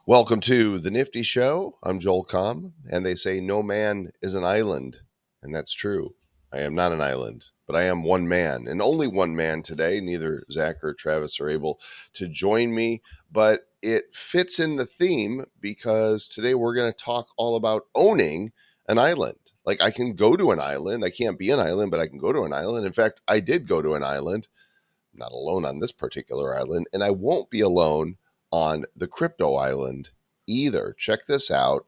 Welcome to the Nifty Show. I'm Joel Comm, and they say no man is an island, and that's true. I am not an island, but I am one man, and only one man today. Neither Zach or Travis are able to join me, but it fits in the theme because today we're going to talk all about owning an island. Like I can go to an island. I can't be an island, but I can go to an island. In fact, I did go to an island. I'm not alone on this particular island, and I won't be alone on the crypto island either. Check this out,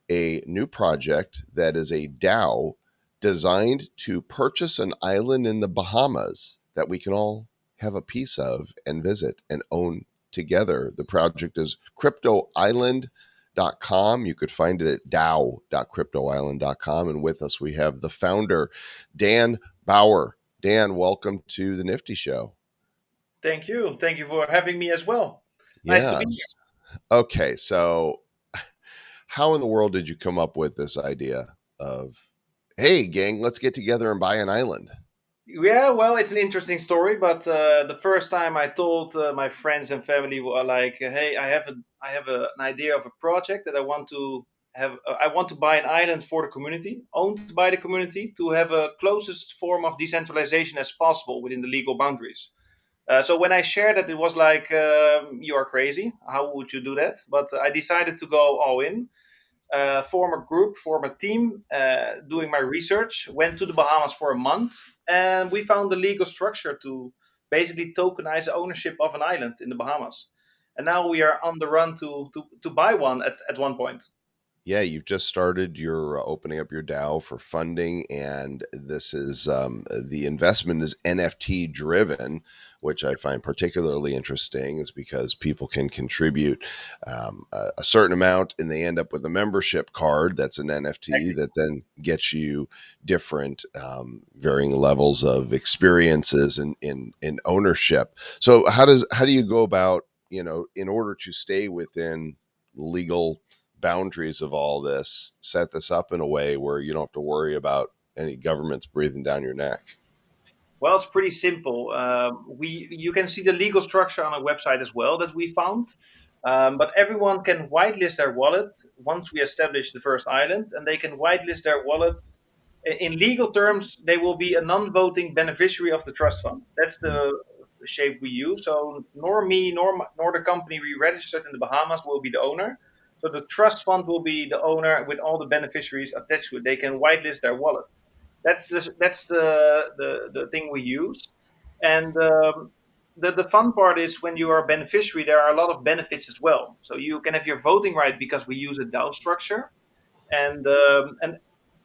a new project that is a DAO designed to purchase an island in the Bahamas that we can all have a piece of and visit and own together. The project is cryptoisland.com. You could find it at dao.cryptoisland.com. And with us, we have the founder, Dan Bauer. Dan, welcome to the Nifty Show. Thank you. Thank you for having me as well. Nice to be Yes. Okay. So, how in the world did you come up with this idea of, hey, gang, let's get together and buy an island? here. Yeah, well, it's an interesting story, but the first time I told my friends and family were like, "Hey, an idea of a project that I want to have. I want to buy an island for the community, owned by the community, to have a closest form of decentralization as possible within the legal boundaries." So when I shared that, it was like, "You are crazy. How would you do that?" But I decided to go all in. Form a group, form a team, doing my research, went to the Bahamas for a month, and we found the legal structure to basically tokenize ownership of an island in the Bahamas. And now we are on the run to buy one at one point. Yeah, you've just started your opening up your DAO for funding, and this is the investment is NFT driven, which I find particularly interesting, is because people can contribute a certain amount, and they end up with a membership card that's an NFT that then gets you different varying levels of experiences in ownership. So how do you go about, in order to stay within legal boundaries of all this, set this up in a way where you don't have to worry about any governments breathing down your neck? Well, it's pretty simple. We You can see the legal structure on our website as well that we found. But everyone can whitelist their wallet once we establish the first island, and they can whitelist their wallet. In legal terms, they will be a non-voting beneficiary of the trust fund. That's the shape we use. So nor me nor the company we registered in the Bahamas will be the owner. So the trust fund will be the owner with all the beneficiaries attached to it. They can whitelist their wallet. That's the thing we use. And the fun part is when you are a beneficiary, there are a lot of benefits as well. So you can have your voting right because we use a DAO structure, and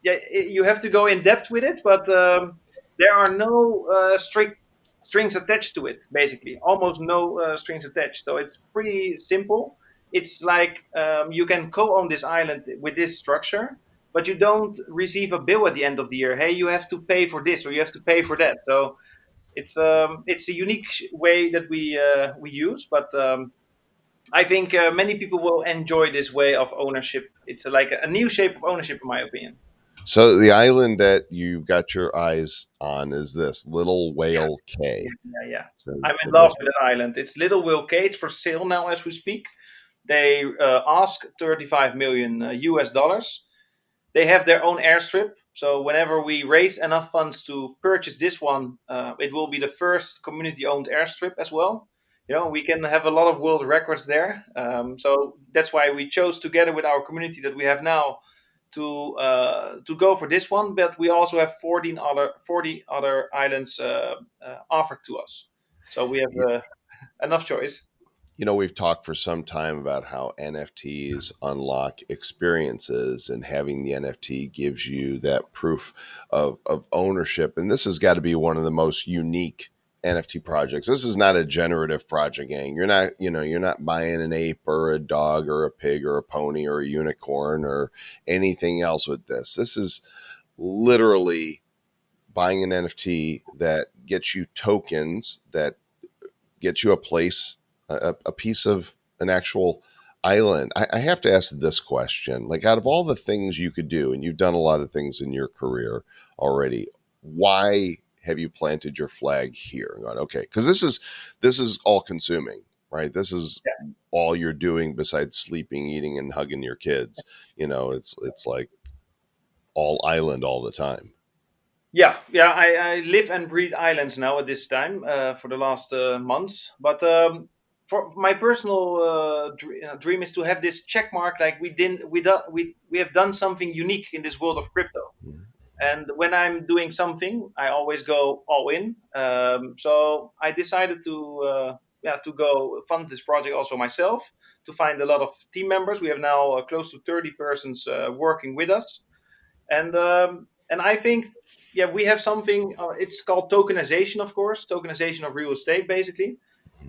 yeah, you have to go in depth with it, but there are no strict strings attached to it. Basically, almost no strings attached. So it's pretty simple. It's like you can co-own this island with this structure, but you don't receive a bill at the end of the year. Hey, you have to pay for this or you have to pay for that. So it's a unique way that we use, but I think many people will enjoy this way of ownership. It's like a new shape of ownership, in my opinion. So the island that you've got your eyes on is this Little Yeah, Whale K. yeah, yeah. I'm Says in the love mission. with that island. It's Little Will K. It's for sale now as we speak. They ask 35 million US dollars. They have their own airstrip. So whenever we raise enough funds to purchase this one, it will be the first community-owned airstrip as well. We can have a lot of world records there. So that's why we chose together with our community that we have now to go for this one. But we also have 40 other islands offered to us. So we have enough choice. We've talked for some time about how NFTs unlock experiences, and having the NFT gives you that proof of ownership. And this has got to be one of the most unique NFT projects. This is not a generative project, gang. You're not buying an ape or a dog or a pig or a pony or a unicorn or anything else with this. This is literally buying an NFT that gets you tokens, that get you a place, a piece of an actual island. I have to ask this question: like, out of all the things you could do, and you've done a lot of things in your career already, why have you planted your flag here and gone, okay? Because this is all consuming, right? This is Yeah. all you're doing besides sleeping, eating, and hugging your kids. It's like all island all the time. Yeah, yeah. I live and breathe islands now at this time for the last months. But for my personal dream is to have this check mark, like we have done something unique in this world of crypto. And when I'm doing something, I always go all in. So I decided to go fund this project also myself, to find a lot of team members. We have now close to 30 persons working with us, and I think, yeah, we have something. It's called tokenization, of course, tokenization of real estate, basically.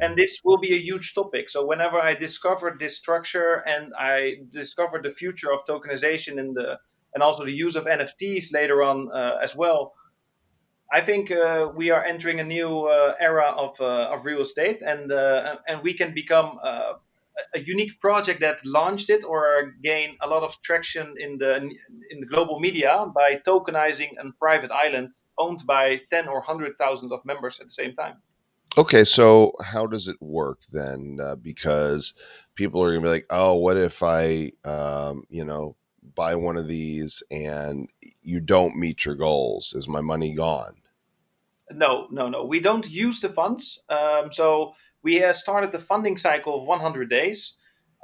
And this will be a huge topic. So whenever I discovered this structure and I discovered the future of tokenization and also the use of NFTs later on as well, I think we are entering a new era of real estate, and we can become a unique project that launched it or gain a lot of traction in the global media by tokenizing a private island owned by 10 or 100,000 of members at the same time. Okay, so how does it work then? Because people are gonna be like, "Oh, what if I, buy one of these and you don't meet your goals? Is my money gone?" No, no, no. We don't use the funds. So we started the funding cycle of 100 days.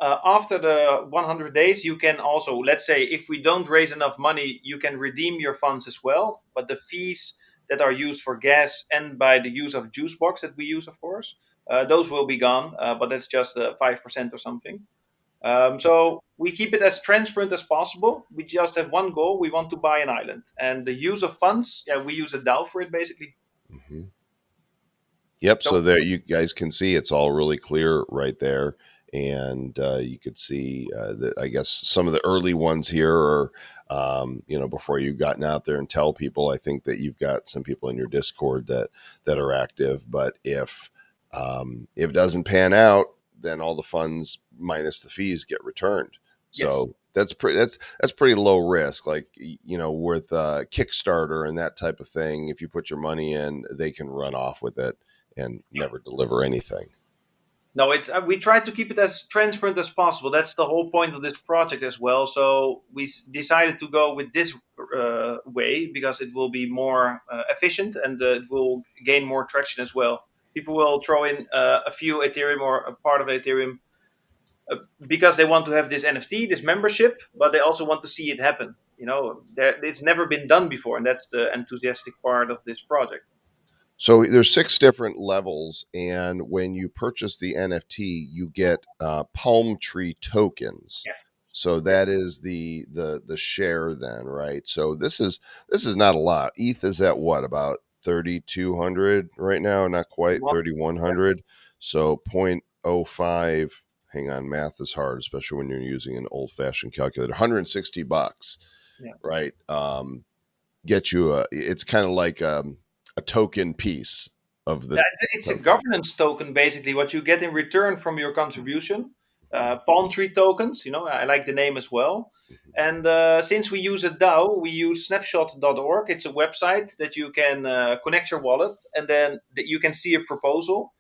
After the 100 days, you can also, let's say, if we don't raise enough money, you can redeem your funds as well. But the fees that are used for gas and by the use of juice box that we use, of course, those will be gone. But that's just 5% or something. So we keep it as transparent as possible. We just have one goal: we want to buy an island, and the use of funds. Yeah, we use a DAO for it, basically. Mhm. Yep. So So there, you guys can see it's all really clear right there, and you could see that. I guess some of the early ones here are, before you've gotten out there and tell people. I think that you've got some people in your Discord that are active. But if it doesn't pan out, then all the funds minus the fees get returned. yes. So that's pretty low risk. Like with Kickstarter and that type of thing, if you put your money in, they can run off with it and never deliver anything. No, it's we try to keep it as transparent as possible. That's the whole point of this project as well. So we decided to go with this way because it will be more efficient and it will gain more traction as well. People will throw in a few Ethereum or a part of Ethereum because they want to have this NFT, this membership, but they also want to see it happen. It's never been done before, and that's the enthusiastic part of this project. So there's six different levels, and when you purchase the NFT, you get palm tree tokens. Yes. So Yes. that is the share then, right? So this is not a lot. ETH is at what, about 3,200 right now? Not quite Well, yeah. 3,100. So 0.05. Hang on, math is hard, especially when you're using an old fashioned calculator. $160, Yeah. right? Get you it's kind of like a token piece of Yeah, the it's a token. governance token, basically. What you get in return from your contribution. Palm tree tokens, I like the name as well. And since we use a DAO, we use snapshot.org. It's a website that you can connect your wallet, and then you can see a proposal.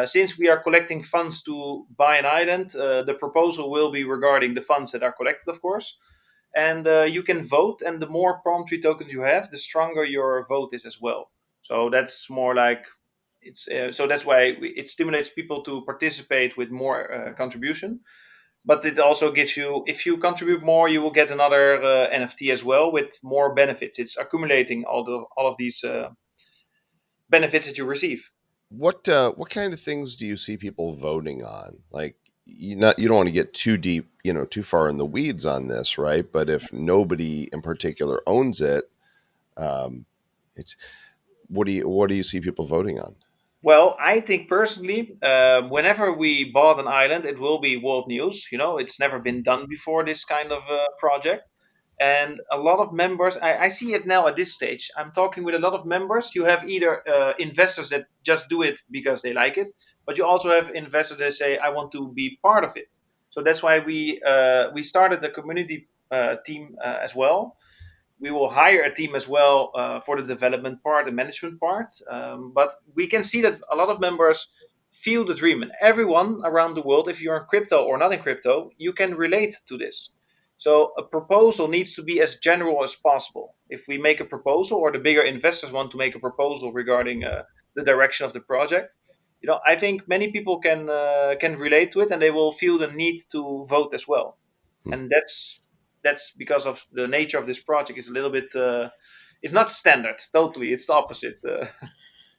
Since we are collecting funds to buy an island, the proposal will be regarding the funds that are collected, of course. And you can vote, and the more palm tree tokens you have, the stronger your vote is as well. So that's more like so that's why it stimulates people to participate with more contribution. But it also gives you, if you contribute more, you will get another NFT as well with more benefits. It's accumulating all of these benefits that you receive. What kind of things do you see people voting on? Like, you don't want to get too deep, too far in the weeds on this, right? But if nobody in particular owns it, um, it's what do you see people voting on? Well, I think personally, whenever we bought an island, it will be world news. It's never been done before, this kind of project. And a lot of members, I see it now at this stage. I'm talking with a lot of members. You have either investors that just do it because they like it, but you also have investors that say, I want to be part of it. So that's why we started the community team as well. We will hire a team as well for the development part, the management part. But we can see that a lot of members feel the dream. And everyone around the world, if you're in crypto or not in crypto, you can relate to this. So a proposal needs to be as general as possible. If we make a proposal, or the bigger investors want to make a proposal regarding the direction of the project, I think many people can relate to it, and they will feel the need to vote as well. Hmm. And that's because of the nature of this project is a little bit. It's not standard. Totally, it's the opposite.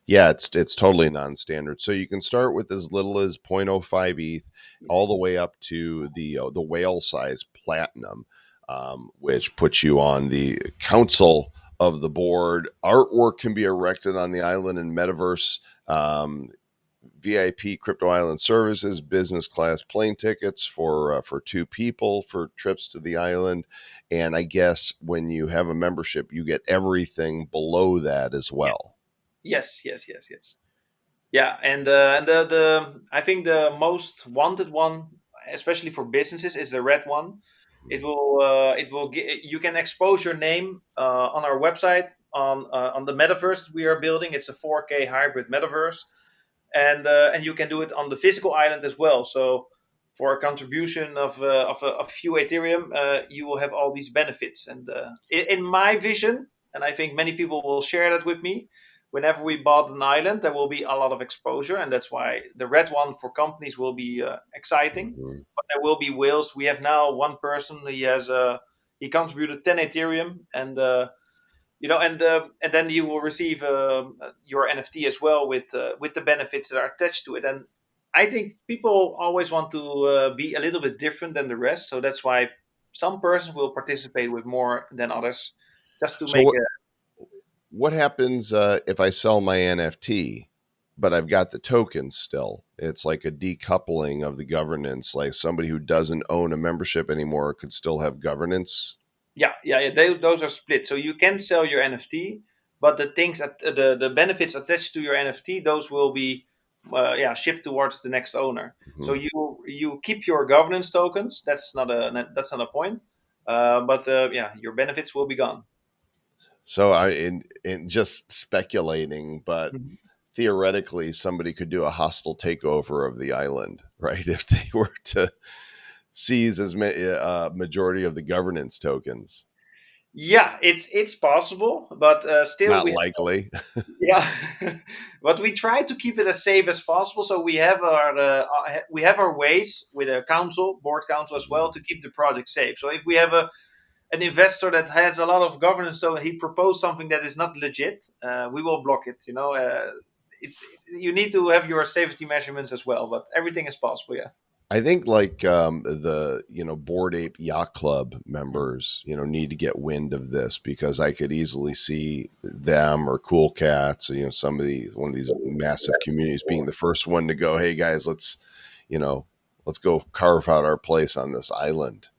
Yeah, it's totally non-standard. So you can start with as little as zero point zero 0.05 ETH, all the way up to the whale size platinum, which puts you on the council of the board. Artwork can be erected on the island and metaverse. VIP Crypto Island services, business class plane tickets for 2 people for trips to the island, and I guess when you have a membership, you get everything below that as Yeah. well. Yes. Yes. Yes. Yes. Yeah, and the I think the most wanted one, especially for businesses, is the red one. You can expose your name on our website on the metaverse we are building. It's a 4K hybrid metaverse, and you can do it on the physical island as well. So for a contribution of a few Ethereum, you will have all these benefits. And in my vision, and I think many people will share that with me. Whenever we bought an island, there will be a lot of exposure, and that's why the red one for companies will be exciting. Mhm. But there will be whales. We have now one person. He contributed 10 Ethereum, and then you will receive your NFT as well with the benefits that are attached to it. And I think people always want to be a little bit different than the rest, so that's why some persons will participate with more than others, just to So make what happens if I sell my NFT, but I've got the tokens still? It's like a decoupling of the governance. Like somebody who doesn't own a membership anymore could still have governance. those are split. So you can sell your NFT, but the benefits attached to your NFT, those will be shipped towards the next owner. So Mhm. you keep your governance tokens. That's not a point. But your benefits will be gone. So in just speculating, but Mhm. theoretically, somebody could do a hostile takeover of the island, right? If they were to seize majority of the governance tokens. Yeah, it's possible, but still Not we likely. yeah, but we try to keep it as safe as possible. So we have our ways with a board council as well, to keep the project safe. So if we have an investor that has a lot of governance, so he proposed something that is not legit, we will block it. It's you need to have your safety measurements as well, but everything is possible. Yeah. I think like the Board Ape Yacht Club members need to get wind of this, because I could easily see them or Cool Cats, somebody, one of these massive communities, being the first one to go, hey guys, you know let's go carve out our place on this island.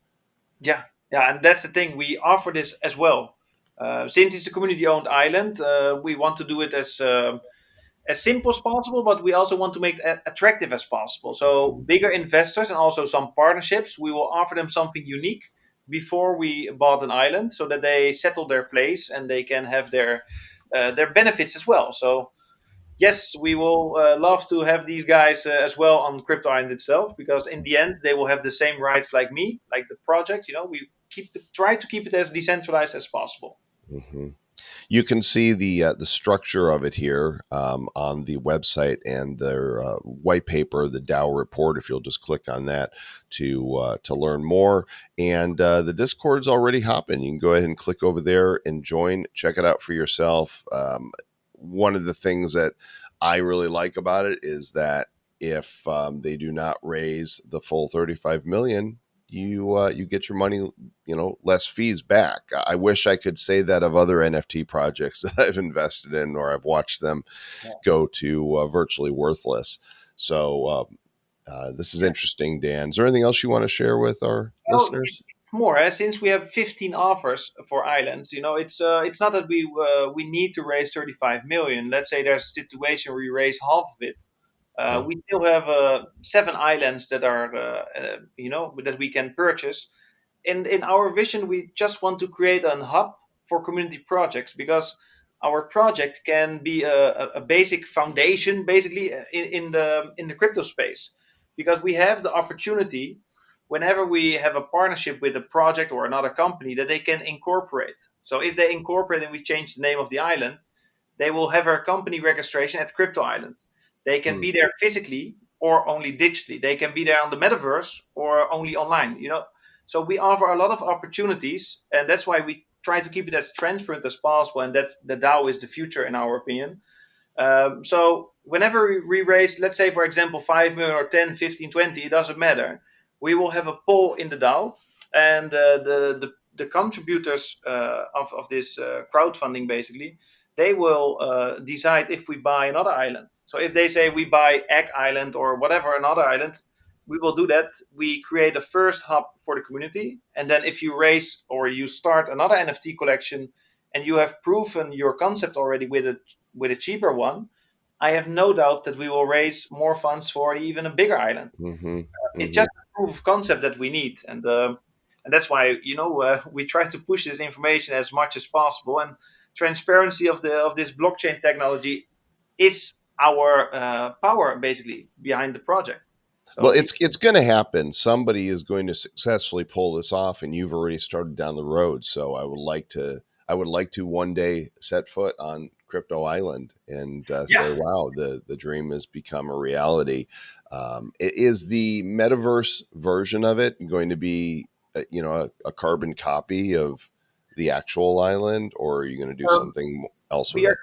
Yeah, yeah, and that's the thing. We offer this as well. Since it's a community-owned island, we want to do it as simple as possible, but we also want to make it attractive as possible. So bigger investors and also some partnerships, we will offer them something unique before we bought an island, so that they settle their place and they can have their benefits as well. So yes, we will love to have these guys as well on Crypto Island itself, because in the end they will have the same rights like me, like the project. We try to keep it as decentralized as possible. Hmm. You can see the structure of it here on the website and their white paper, the Dow report. If you'll just click on that to learn more, and the Discord's already hopping. You can go ahead and click over there and join. Check it out for yourself. One of the things that I really like about it is that if they do not raise the full 35 million, you get your money, less fees back. I wish I could say that of other NFT projects that I've invested in, or I've watched them go to virtually worthless. So this is Yeah. interesting, Dan. Is there anything else you want to share with our Well, listeners? it's more since we have 15 offers for islands. It's not that we need to raise 35 million. Let's say there's a situation where we raise half of it. Okay. We still have 7 islands that are that we can purchase. In our vision, we just want to create a hub for community projects, because our project can be a basic foundation, basically in the crypto space, because we have the opportunity whenever we have a partnership with a project or another company that they can incorporate. So if they incorporate and we change the name of the island, they will have a company registration at Crypto Island. They can Hmm. be there physically or only digitally. They can be there on the metaverse or only online. So we offer a lot of opportunities, and that's why we try to keep it as transparent as possible. And that the DAO is the future, in our opinion. So whenever we raise, let's say, for example, 5 million or 10, 15, 20, it doesn't matter. We will have a poll in the DAO, and the contributors of this crowdfunding, basically, they will decide if we buy another island. So if they say we buy Egg Island or whatever, another island, we will do that. We create a first hub for the community. And then if you raise or you start another NFT collection and you have proven your concept already with a cheaper one, I have no doubt that we will raise more funds for even a bigger island. Hmm. It's Hmm. just a proof of concept that we need, and that's why we try to push this information as much as possible. And transparency of this blockchain technology is our power, basically, behind the project. So Well, we it's going to happen. Somebody is going to successfully pull this off, and you've already started down the road. So I would like to one day set foot on Crypto Island and Yeah. say, "Wow, the dream has become a reality." Is the metaverse version of it going to be, a carbon copy of the actual island, or are you going to do Um, something else with we are it?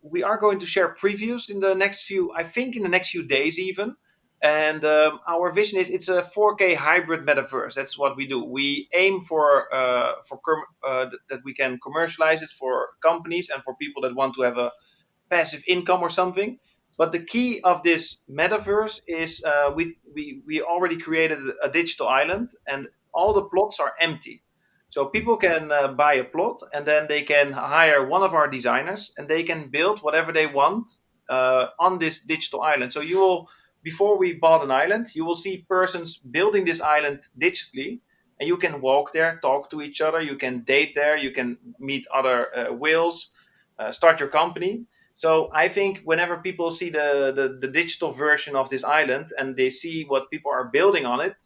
we are going to share previews in the next few, I think, in the next few days even. And our vision is it's a 4K hybrid metaverse. That's what we do. We aim that we can commercialize it for companies and for people that want to have a passive income or something. But the key of this metaverse is we already created a digital island, and all the plots are empty. So people can buy a plot, and then they can hire one of our designers, and they can build whatever they want on this digital island. So you will, before we bought an island, you will see persons building this island digitally, and you can walk there, talk to each other, you can date there, you can meet other whales, start your company. So I think whenever people see the digital version of this island and they see what people are building on it,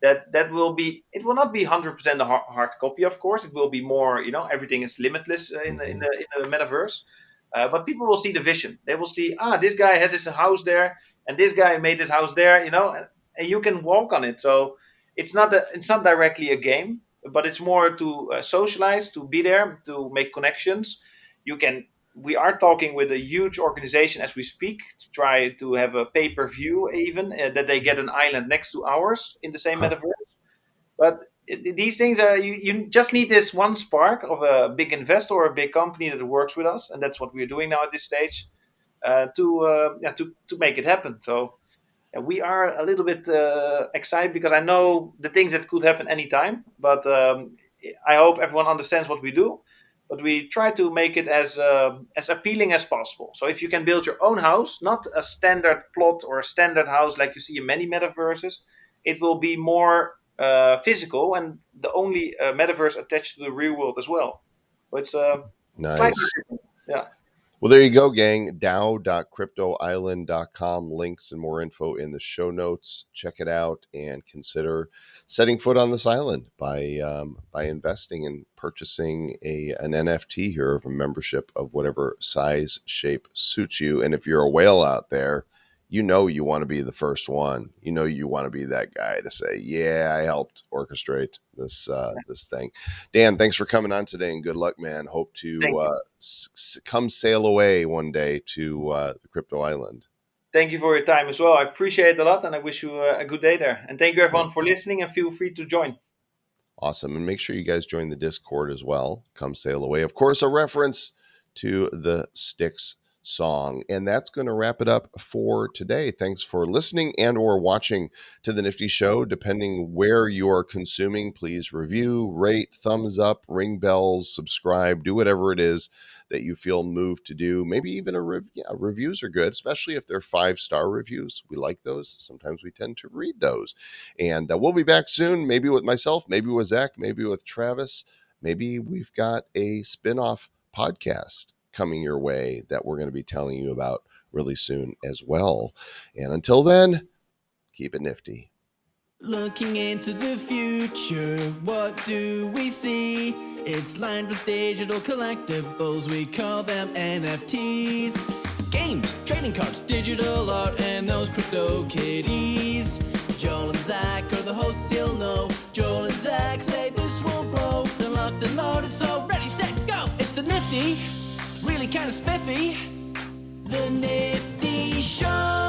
that will be, it will not be 100% a hard copy, of course. It will be more, everything is limitless Hmm. in the metaverse. But people will see the vision. They will see, this guy has his house there, and this guy made his house there, and you can walk on it. So it's not directly a game, but it's more to socialize, to be there, to make connections. You can We are talking with a huge organization as we speak to try to have a pay-per-view, even that they get an island next to ours in the same Huh. metaverse. But these things are, you just need this one spark of a big investor or a big company that works with us, and that's what we're doing now at this stage, to make it happen. So we are a little bit excited because I know the things that could happen anytime. But I hope everyone understands what we do. But we try to make it as appealing as possible. So if you can build your own house, not a standard plot or a standard house like you see in many metaverses, it will be more physical and the only metaverse attached to the real world as well. So it's slightly Nice. different. Yeah. Well, there you go, gang. Dao.cryptoisland.com. Links and more info in the show notes. Check it out and consider setting foot on this island by investing and purchasing an NFT here of a membership of whatever size, shape suits you. And if you're a whale out there, you want to be the first one. You want to be that guy to say, "Yeah, I helped orchestrate this thing." Dan, thanks for coming on today, and good luck, man. Hope to Thank you. come sail away one day to the crypto island. Thank you for your time as well. I appreciate it a lot, and I wish you a good day there. And thank you Yeah, everyone for listening, and feel free to join. awesome. And make sure you guys join the Discord as well. Come sail away. Of course, a reference to the Styx song. And that's going to wrap it up for today. Thanks for listening and or watching to the Nifty Show. Depending where you are consuming, please review, rate, thumbs up, ring bells, subscribe, do whatever it is that you feel moved to do. Maybe even reviews are good, especially if they're 5-star reviews. We like those. Sometimes we tend to read those. And we'll be back soon, maybe with myself, maybe with Zach, maybe with Travis. Maybe we've got a spin-off podcast coming your way that we're going to be telling you about really soon as well. And until then, keep it nifty. Looking into the future, what do we see? It's lined with digital collectibles, we call them NFTs. Games, trading cards, digital art, and those crypto kitties. Joel and Zach are the hosts, you'll know. Joel and Zach say this will blow. They're locked and loaded, so ready, set, go! It's the Nifty, really kind of spiffy. The Nifty Show.